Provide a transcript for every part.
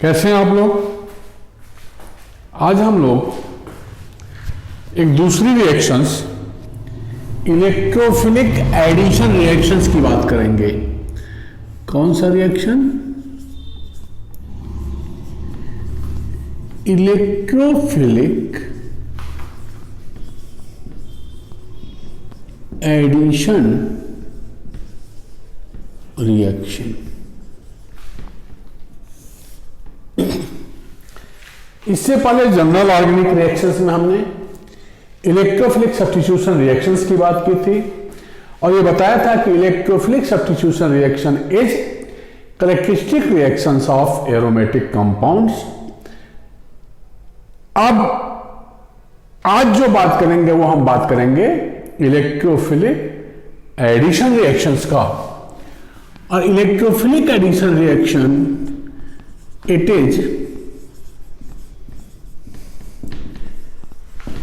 कैसे हैं आप लोग। आज हम लोग एक दूसरी रिएक्शंस इलेक्ट्रोफिलिक एडिशन रिएक्शंस की बात करेंगे। कौन सा रिएक्शन? Electrophilic addition reaction. इससे पहले जनरल ऑर्गेनिक रिएक्शंस में हमने इलेक्ट्रोफिलिक सब्स्टिट्यूशन रिएक्शंस की बात की थी और ये बताया था कि electrophilic substitution reaction is characteristic reactions of aromatic compounds. अब आज जो बात करेंगे वो हम बात करेंगे इलेक्ट्रोफिलिक एडिशन रिएक्शंस का। और electrophilic addition reaction it is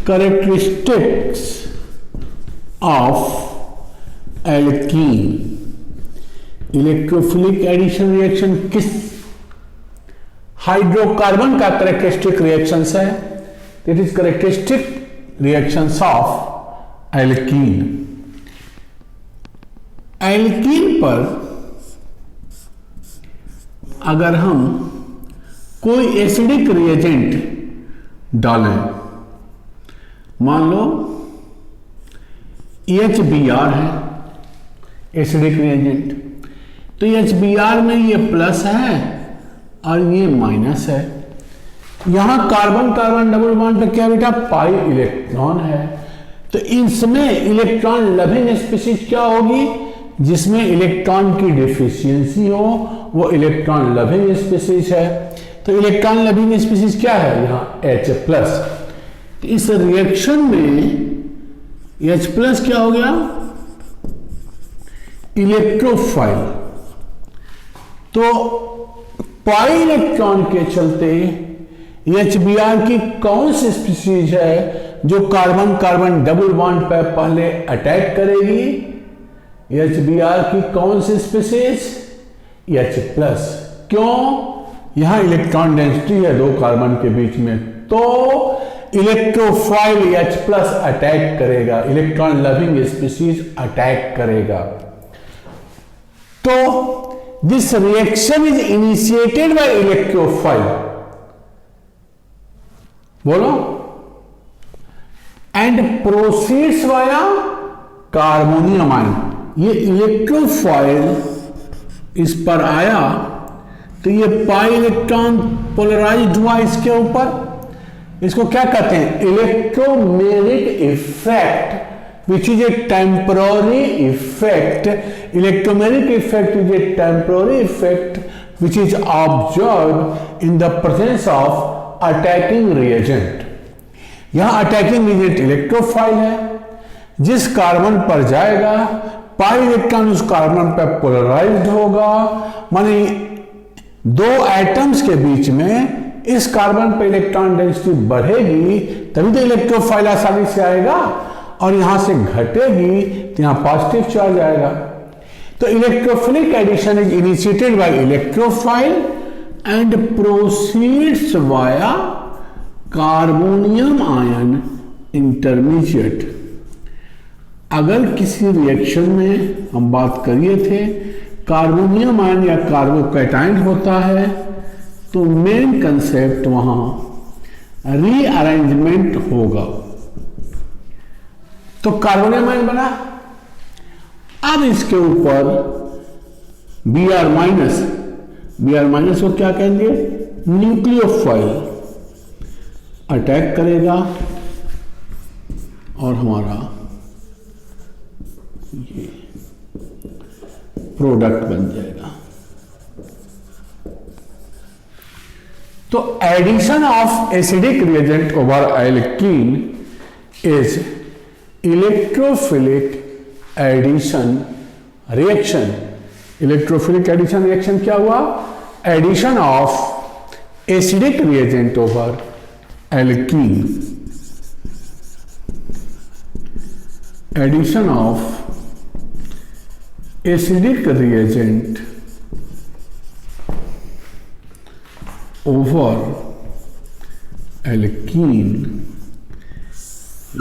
characteristics of alkene। Electrophilic addition reaction किस हाइड्रोकार्बन का कैरेक्टरिस्टिक रिएक्शंस है? It is characteristic reactions of alkene. Alkene पर अगर हम कोई एसिडिक रिएजेंट डालें, मान लो HBr है एसिडिक रिएजेंट, तो HBr में ये प्लस है और ये माइनस है। यहां कार्बन कार्बन डबल बॉन्ड पे क्या बेटा? पाई इलेक्ट्रॉन है। तो इसमें इलेक्ट्रॉन लविंग स्पीशीज क्या होगी? जिसमें इलेक्ट्रॉन की डिफिशियंसी हो वो इलेक्ट्रॉन लविंग स्पीशीज है। तो इलेक्ट्रॉन लविंग स्पीशीज क्या है? यहां H+। इस रिएक्शन में H+ क्या हो गया? इलेक्ट्रोफाइल। तो पाई इलेक्ट्रॉन के चलते HBr की कौन सी स्पीशीज है जो कार्बन कार्बन डबल बॉन्ड पर पहले अटैक करेगी? HBr की कौन सी स्पीशीज? H+। क्यों? यहां इलेक्ट्रॉन डेंसिटी है दो कार्बन के बीच में, तो इलेक्ट्रोफाइल H+ अटैक करेगा, इलेक्ट्रॉन लविंग स्पीशीज अटैक करेगा। तो this reaction is initiated by electrophile. बोलो। And proceeds via carbonium ion. ये इलेक्ट्रोफाइल इस पर आया तो ये पाई इलेक्ट्रॉन पोलराइज्ड हुआ इसके ऊपर। इसको क्या कहते हैं? Electromeric effect which is a temporary effect. Electromeric effect is a temporary effect which is observe in the presence of attacking reagent. यहां अटैकिंग रिएजेंट इलेक्ट्रोफाइल है, जिस कार्बन पर जाएगा पाई इलेक्ट्रॉन उस कार्बन पर पोलराइज्ड होगा। माने दो एटम्स के बीच में इस कार्बन पे इलेक्ट्रॉन डेंसिटी बढ़ेगी तभी तो इलेक्ट्रोफाइल आसानी से आएगा, और यहां से घटेगी तो यहां पॉजिटिव चार्ज आएगा। तो electrophilic addition is initiated by electrophile and proceeds via carbonium ion intermediate. अगर किसी रिएक्शन में हम बात करिए थे कार्बोनियम आयन या कार्बोकैटायन होता है तो मेन कंसेप्ट वहां रीअरेंजमेंट होगा। तो कार्बोनियम आयन बना। अब इसके ऊपर Br- को क्या कहेंगे? न्यूक्लियोफाइल अटैक करेगा और हमारा ये प्रोडक्ट बन जाएगा। तो addition of acidic reagent over alkene is electrophilic addition reaction. Electrophilic addition reaction क्या हुआ? Addition of acidic reagent over alkene. Addition of acidic reagent over alkene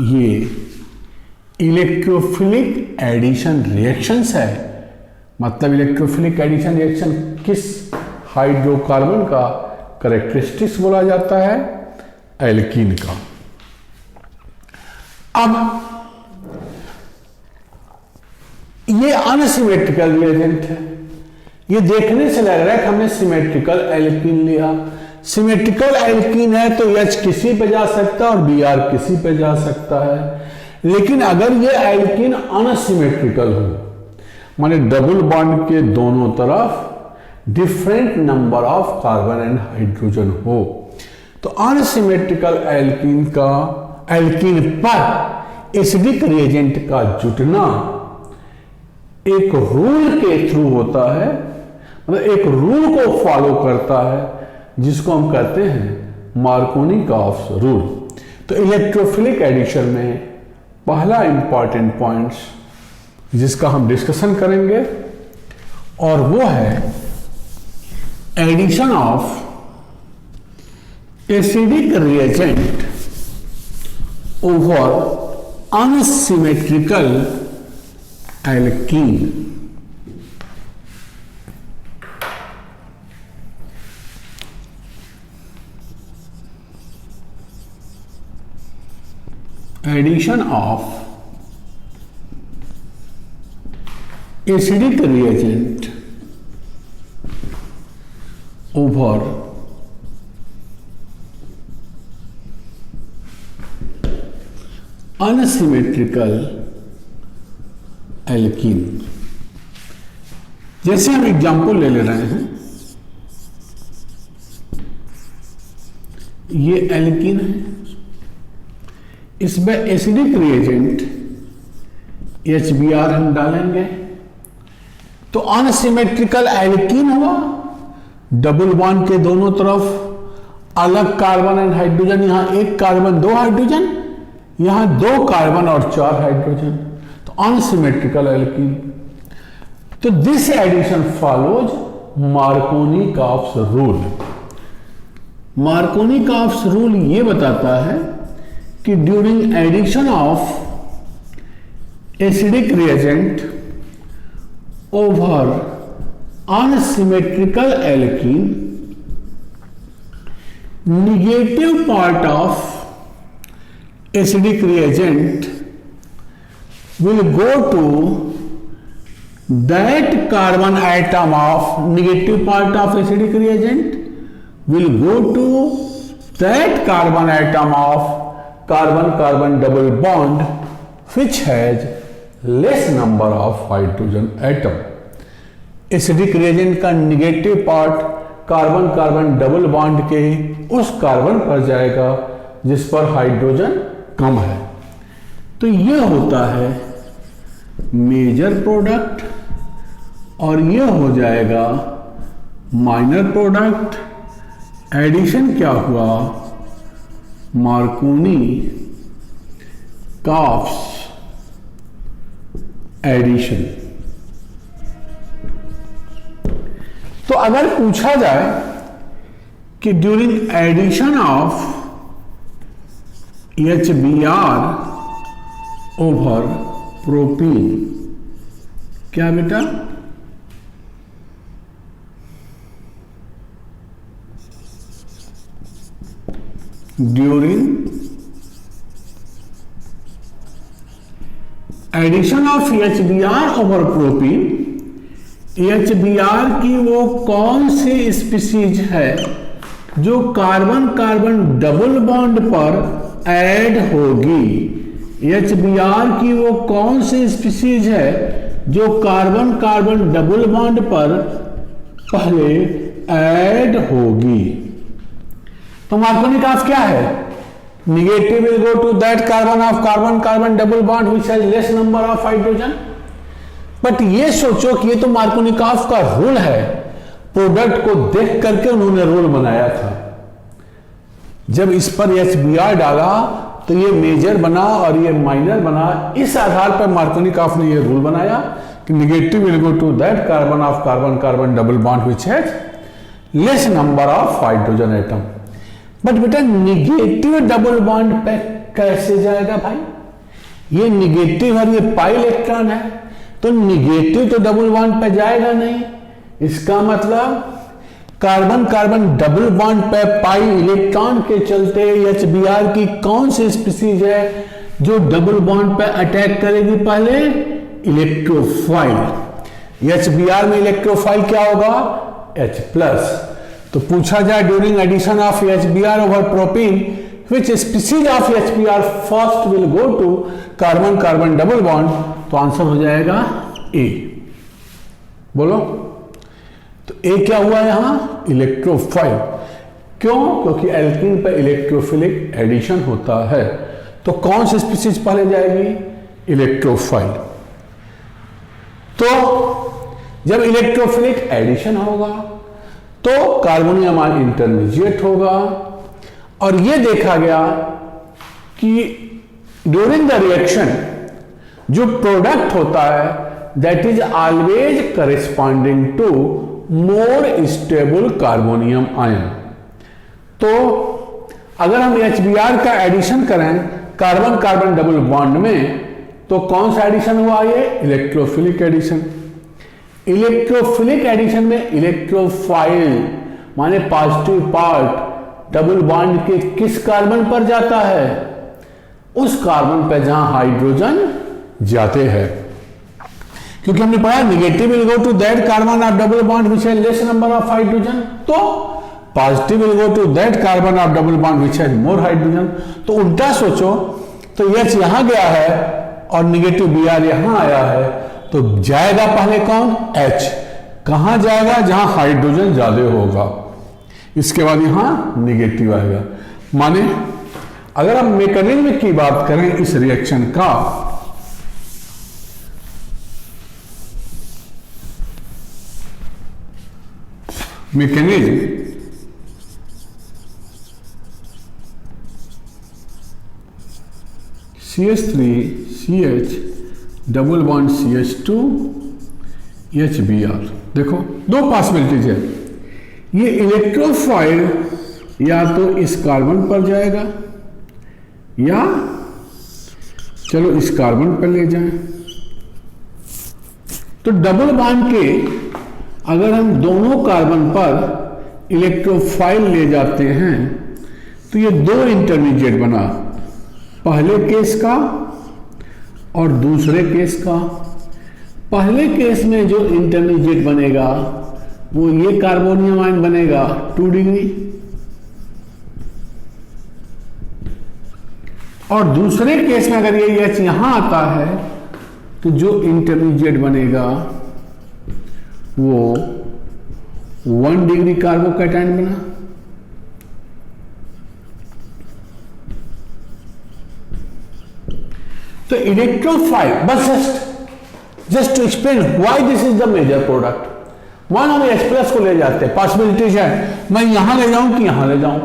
ये इलेक्ट्रोफिलिक एडिशन रिएक्शंस है। मतलब इलेक्ट्रोफिलिक एडिशन रिएक्शन किस hydrocarbon का characteristics बोला जाता है? एल्कीन का। अब ये अनसिमेट्रिकल रिएजेंट है। ये देखने से लग रहा है कि हमने सिमेट्रिकल एल्कीन लिया। सिमेट्रिकल एल्कीन है तो H किसी पे जा सकता है और Br किसी पे जा सकता है। लेकिन अगर ये एल्कीन अनसिमेट्रिकल हो, माने डबल बॉन्ड के दोनों तरफ different number of carbon and hydrogen हो, तो अनसिमेट्रिकल एल्कीन पर एसिडिक रिएजेंट का जुटना एक रूल के थ्रू होता है, मतलब एक रूल को फॉलो करता है जिसको हम कहते हैं मार्कोनी-कॉफ्स रूल। तो इलेक्ट्रोफिलिक एडिशन में पहला इंपॉर्टेंट पॉइंट्स जिसका हम डिस्कशन करेंगे और वो है addition of acidic reagent over unsymmetrical alkene. Addition of acidic reagent over unsymmetrical alkene. जैसे हम एग्जाम्पल ले रहे हैं, ये एल्कीन है, इसमें एसिडिक रिएजेंट HBr हम डालेंगे तो अनसिमेट्रिकल एल्कीन हुआ। डबल बॉन्ड के दोनों तरफ अलग कार्बन एंड हाइड्रोजन, यहां एक कार्बन दो हाइड्रोजन, यहां दो कार्बन और चार हाइड्रोजन, तो अनसिमेट्रिकल एल्कीन। तो this addition follows Markovnikov's rule. Markovnikov's rule ये बताता है कि during addition of acidic reagent over unsymmetrical alkene, negative part of acidic reagent will go to that carbon atom of negative part of acidic reagent will go to that carbon atom of carbon-carbon double bond which has less number of hydrogen atom. Acidic reagent का negative part carbon carbon double bond के उस carbon पर जाएगा जिस पर hydrogen कम है। तो यह होता है मेजर प्रोडक्ट और यह हो जाएगा माइनर प्रोडक्ट। एडिशन क्या हुआ? Markovnikov's addition. तो अगर पूछा जाए कि during addition of HBr over propene, क्या बेटा? During addition of HBr over propene, HBr की वो कौन सी स्पीसीज है जो कार्बन कार्बन डबल बॉन्ड पर ऐड होगी? HBr की वो कौन सी स्पीसीज है जो कार्बन कार्बन डबल बॉन्ड पर पहले ऐड होगी? तो मार्कोनी-कॉफ्स क्या है? Negative will go to that carbon of carbon carbon double bond which has less number of hydrogen. But ये सोचो कि ये तो मार्कोनी-कॉफ्स का रूल है, प्रोडक्ट को देख करके उन्होंने रूल बनाया था। जब इस पर HBr डाला तो ये मेजर बना और ये माइनर बना। इस आधार पर मार्कोनी-कॉफ्स ने ये रूल बनाया कि negative will go to that carbon of carbon carbon double bond which has less number of hydrogen atom. But बेटा निगेटिव डबल बॉन्ड पे कैसे जाएगा भाई? ये निगेटिव और ये पाई इलेक्ट्रॉन है, तो निगेटिव तो डबल बॉन्ड पे जाएगा नहीं। इसका मतलब कार्बन कार्बन डबल बॉन्ड पे पाई इलेक्ट्रॉन के चलते एचबीआर की कौन सी स्पीसीज है जो डबल बॉन्ड पे अटैक करेगी? पहले इलेक्ट्रोफाइल। एचबीआर में इलेक्ट्रोफाइल क्या होगा? H plus. तो पूछा जाए during addition of HBr over propene which species of HBr first will go to carbon carbon double bond, तो आंसर हो जाएगा ए। बोलो तो ए क्या हुआ यहां? इलेक्ट्रोफाइल। क्यों? क्योंकि एल्कीन पे इलेक्ट्रोफिलिक एडिशन होता है। तो कौन सी स्पीसीज पहले जाएगी? इलेक्ट्रोफाइल। तो जब इलेक्ट्रोफिलिक एडिशन होगा तो कार्बोनिल अमाइन इंटरमीडिएट होगा, और यह देखा गया कि ड्यूरिंग द रिएक्शन जो प्रोडक्ट होता है that is always corresponding to more stable carbonium ion. तो अगर हम एचबीआर का एडिशन करें कार्बन कार्बन डबल बॉन्ड में, तो कौन सा एडिशन हुआ? ये इलेक्ट्रोफिलिक एडिशन। इलेक्ट्रोफिलिक एडिशन में इलेक्ट्रोफाइल माने पॉजिटिव पार्ट डबल बॉन्ड के किस कार्बन पर जाता है? उस कार्बन पर जहां हाइड्रोजन जाते हैं। क्योंकि हमने पढ़ा negative will go to that carbon of double bond which has less number of hydrogen, तो positive will go to that carbon of double bond which has more hydrogen. तो उल्टा सोचो, तो H यहां गया है और निगेटिव Br यहां आया है, तो जाएगा पहले कौन? H। कहां जाएगा? जहां हाइड्रोजन ज्यादा होगा। इसके बाद यहां निगेटिव आएगा। माने अगर हम मैकेनिज्म की बात करें इस रिएक्शन का, mechanism CH3CH double bond CH2 HBr। देखो दो पॉसिबिलिटीज है। ये इलेक्ट्रोफाइल या तो इस कार्बन पर जाएगा या चलो इस कार्बन पर ले जाएं। तो डबल बॉन्ड के अगर हम दोनों कार्बन पर इलेक्ट्रोफाइल ले जाते हैं तो ये दो इंटरमीडिएट बना, पहले केस का और दूसरे केस का। पहले केस में जो इंटरमीडिएट बनेगा वो ये कार्बोनियम आयन बनेगा 2 डिग्री, और दूसरे केस में अगर ये H यहां आता है तो जो इंटरमीडिएट बनेगा वो 1 डिग्री कार्बोकैटायन बना। तो इलेक्ट्रोफाइल बस just to explain why this is the major product. When हम H प्लस को ले जाते हैं, पॉसिबिलिटीज है मैं यहां ले जाऊं कि यहां ले जाऊं।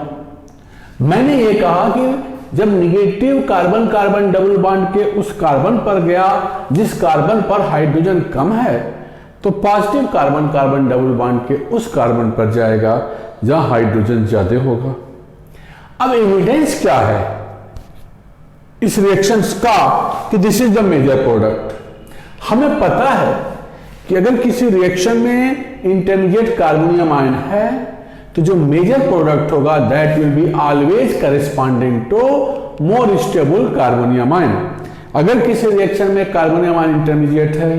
मैंने ये कहा कि जब negative carbon carbon double bond के उस कार्बन पर गया जिस कार्बन पर हाइड्रोजन कम है, तो positive carbon carbon double bond के उस कार्बन पर जाएगा जहां हाइड्रोजन ज्यादा होगा। अब एविडेंस क्या है इस रिएक्शंस का कि this is the major product? हमें पता है कि अगर किसी रिएक्शन में इंटरमीडिएट कार्बोनियम आयन है तो जो मेजर प्रोडक्ट होगा that will be always corresponding to more stable carbonium ion. अगर किसी रिएक्शन में कार्बोनियम आयन इंटरमीडिएट है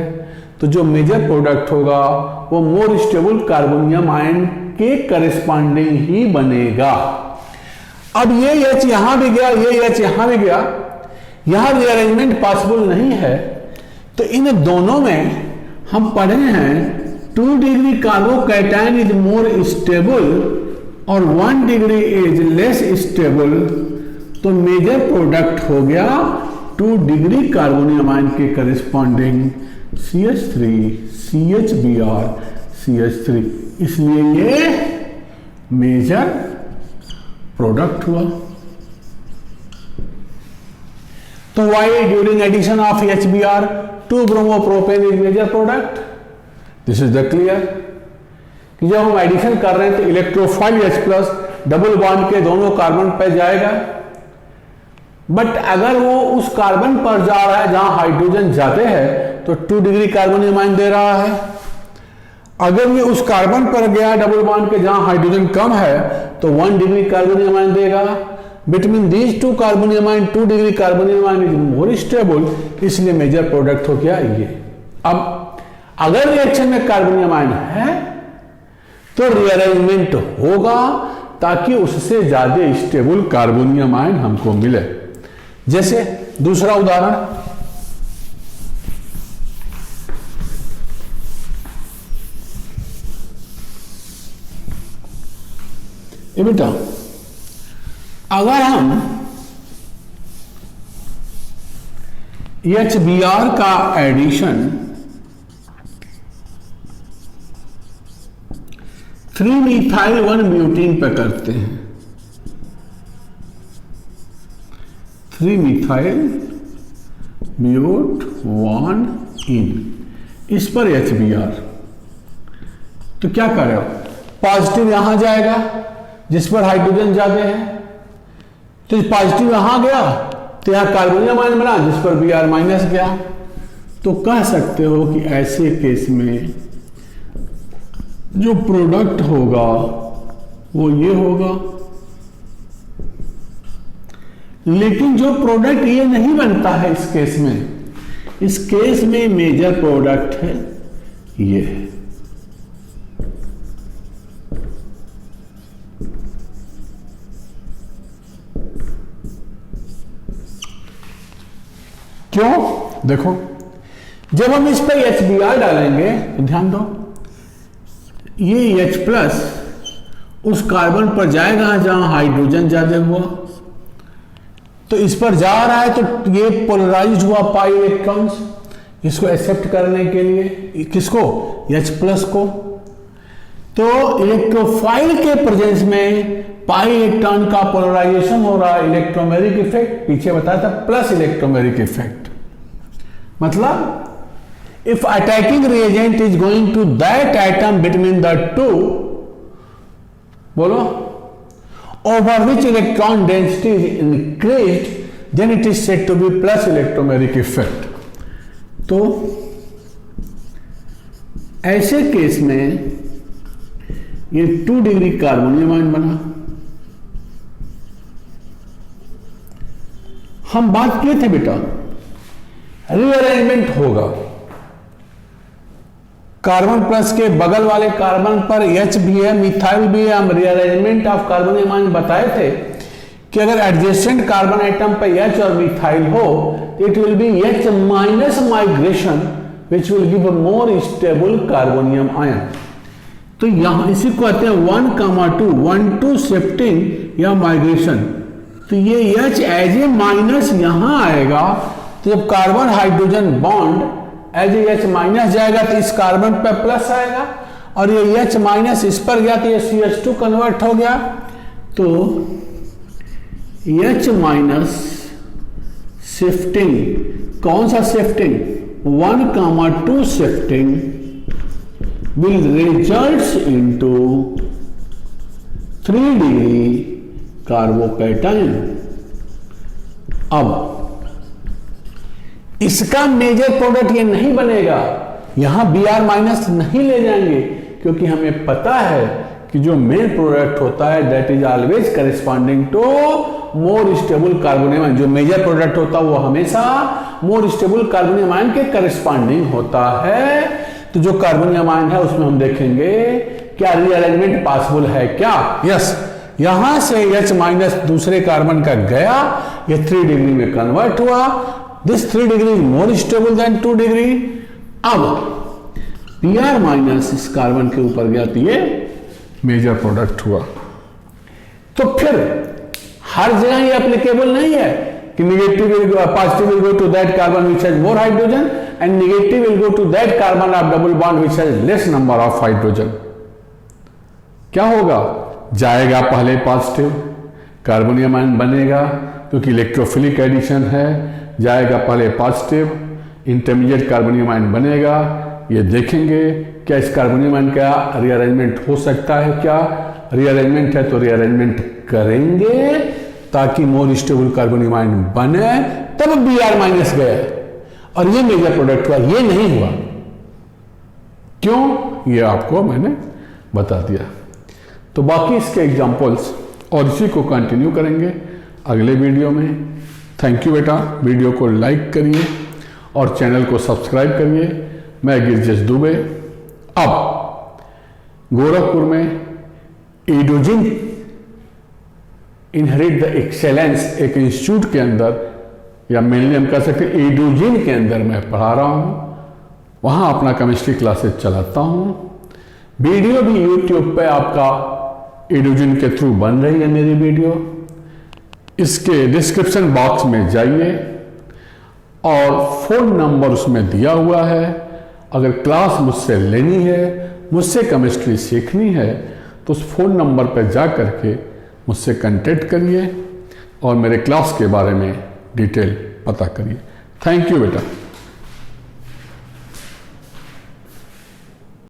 तो जो मेजर प्रोडक्ट होगा वो मोर स्टेबल कार्बोनियम आयन के करेस्पॉन्डिंग ही बनेगा। अब ये H यहां भी गया, ये H यहां भी गया, यहां रीअरेंजमेंट पॉसिबल नहीं है, तो इन दोनों में हम पढ़े हैं 2 degree carbocation is more stable और 1 डिग्री इज लेस स्टेबल, तो मेजर प्रोडक्ट हो गया 2 डिग्री कार्बोनियम आयन के करेस्पॉन्डिंग CH3 CHBr CH3, इसलिए ये मेजर प्रोडक्ट हुआ। तो why during addition of HBr 2 bromopropane is major product? This is the clear कि जब हम एडिशन कर रहे हैं तो इलेक्ट्रोफाइल H+ डबल बॉन्ड के दोनों कार्बन पर जाएगा, बट अगर वो उस कार्बन पर जा रहा है जहां हाइड्रोजन जाते हैं तो 2 डिग्री कार्बोनियम आयन दे रहा है। अगर ये उस कार्बन पर गया डबल बॉन्ड के जहां हाइड्रोजन कम है तो 1 डिग्री कार्बोनियम आयन देगा। Between these 2 carbonium ion 2 degree carbonium ion is more stable, इसलिए मेजर प्रोडक्ट हो गया ये। अब अगर रिएक्शन में कार्बोनियम आयन है तो रीअरेंजमेंट होगा ताकि उससे ज्यादा स्टेबल कार्बोनियम आयन हमको मिले। जैसे दूसरा उदाहरण, ये बेटा अगर हम HBr का एडिशन 3-methyl 1-butene पे करते हैं, 3-methyl but1ene, इस पर HBr, तो क्या करें, पॉजिटिव यहां जाएगा जिस पर हाइड्रोजन ज्यादा है, तो पॉजिटिव यहां गया तो यहां कार्बोनियम आयन बना जिस पर Br- गया। तो कह सकते हो कि ऐसे केस में जो प्रोडक्ट होगा वो ये होगा, लेकिन जो प्रोडक्ट ये नहीं बनता है इस केस में, इस केस में मेजर प्रोडक्ट है ये है। क्यों? देखो जब हम इस पर HBr डालेंगे तो ध्यान दो, ये H+ उस कार्बन पर जाएगा जहां हाइड्रोजन ज्यादा हुआ, तो इस पर जा रहा है तो ये पोलराइज्ड हुआ पाई इलेक्ट्रॉन्स, इसको एक्सेप्ट करने के लिए किसको, H+ को। तो इलेक्ट्रोफाइल के प्रेजेंस में पाई इलेक्ट्रॉन का पोलराइजेशन हो रहा है, इलेक्ट्रोमेरिक इफेक्ट, पीछे बताया था प्लस इलेक्ट्रोमेरिक इफेक्ट। मतलब if attacking reagent is going to that atom between the two, बोलो, over which electron density is increased, then it is said to be plus electromeric effect. तो ऐसे case में ये 2 degree carbonium ion बना। हम बात किए थे बेटा रीअरेंजमेंट होगा, कार्बन प्लस के बगल वाले कार्बन पर H भी है, मिथाइल भी है। हम रीअरेंजमेंट ऑफ कार्बोनियम आयन बताए थे कि अगर एडजेसेंट कार्बन आइटम पर H और मिथाइल हो it will be H minus migration which will give more stable carbonium ion. तो यहां इसी को कहते हैं 1,2 1-2 शिफ्टिंग या माइग्रेशन। तो ये H एज ए माइनस यहां आएगा, तो जब carbon hydrogen bond as H minus जाएगा तो इस कार्बन पे प्लस आएगा, और ये H माइनस इस पर गया तो ये CH2 कन्वर्ट हो गया। तो H माइनस शिफ्टिंग, कौन सा shifting, 1,2 shifting will results into 3 degree carbocation. अब इसका मेजर प्रोडक्ट ये नहीं बनेगा, यहां Br- नहीं ले जाएंगे, क्योंकि हमें पता है कि जो मेन प्रोडक्ट होता है that is always corresponding to more stable carbonium ion. जो मेजर प्रोडक्ट होता है वो हमेशा मोर स्टेबल कार्बोनियम आयन के करस्पॉन्डिंग होता है। तो जो कार्बोनियम आयन है उसमें हम देखेंगे क्या रीअरेंजमेंट पॉसिबल है क्या। यस, यहां से H- दूसरे कार्बन का गया, ये 3 डिग्री में कन्वर्ट हुआ। This 3 degree is more stable than 2 degree। अब Br- इस कार्बन के ऊपर गया तो ये मेजर प्रोडक्ट हुआ। तो फिर हर जगह ये एप्लीकेबल नहीं है कि positive will go to that carbon which has more hydrogen and negative will go to that carbon of double bond which has less number of hydrogen. क्या होगा, जाएगा पहले पॉजिटिव, कार्बोनियम आयन बनेगा क्योंकि इलेक्ट्रोफिलिक एडिशन है, जाएगा पहले positive, intermediate carbonium ion बनेगा, ये देखेंगे क्या इस कार्बोनियम आयन का रीअरेंजमेंट हो सकता है, क्या रीअरेंजमेंट है तो रीअरेंजमेंट करेंगे ताकि मोर स्टेबल कार्बोनियम आयन बने, तब Br माइनस गया और ये मेजर प्रोडक्ट हुआ, ये नहीं हुआ। क्यों, ये आपको मैंने बता दिया। तो बाकी इसके एग्जांपल्स और इसी को कंटिन्यू करेंगे अगले वीडियो में। थैंक यू बेटा, वीडियो को लाइक करिए और चैनल को सब्सक्राइब करिए। मैं गिरजेश दुबे अब गोरखपुर में एडोजिन इनहेरिट द एक्सेलेंस एक इंस्टीट्यूट के अंदर, या मेनली हम कह सकते हैं एडोजिन के अंदर मैं पढ़ा रहा हूँ। वहाँ अपना केमिस्ट्री क्लासेस चलाता हूँ। वीडियो भी यूट्यूब पे आपका एडोजिन के थ्रू बन रही है मेरी वीडियो। इसके डिस्क्रिप्शन बॉक्स में जाइए और फ़ोन नंबर उसमें दिया हुआ है। अगर क्लास मुझसे लेनी है, मुझसे केमिस्ट्री सीखनी है, तो उस फ़ोन नंबर पर जा कर के मुझसे कांटेक्ट करिए और मेरे क्लास के बारे में डिटेल पता करिए। थैंक यू बेटा।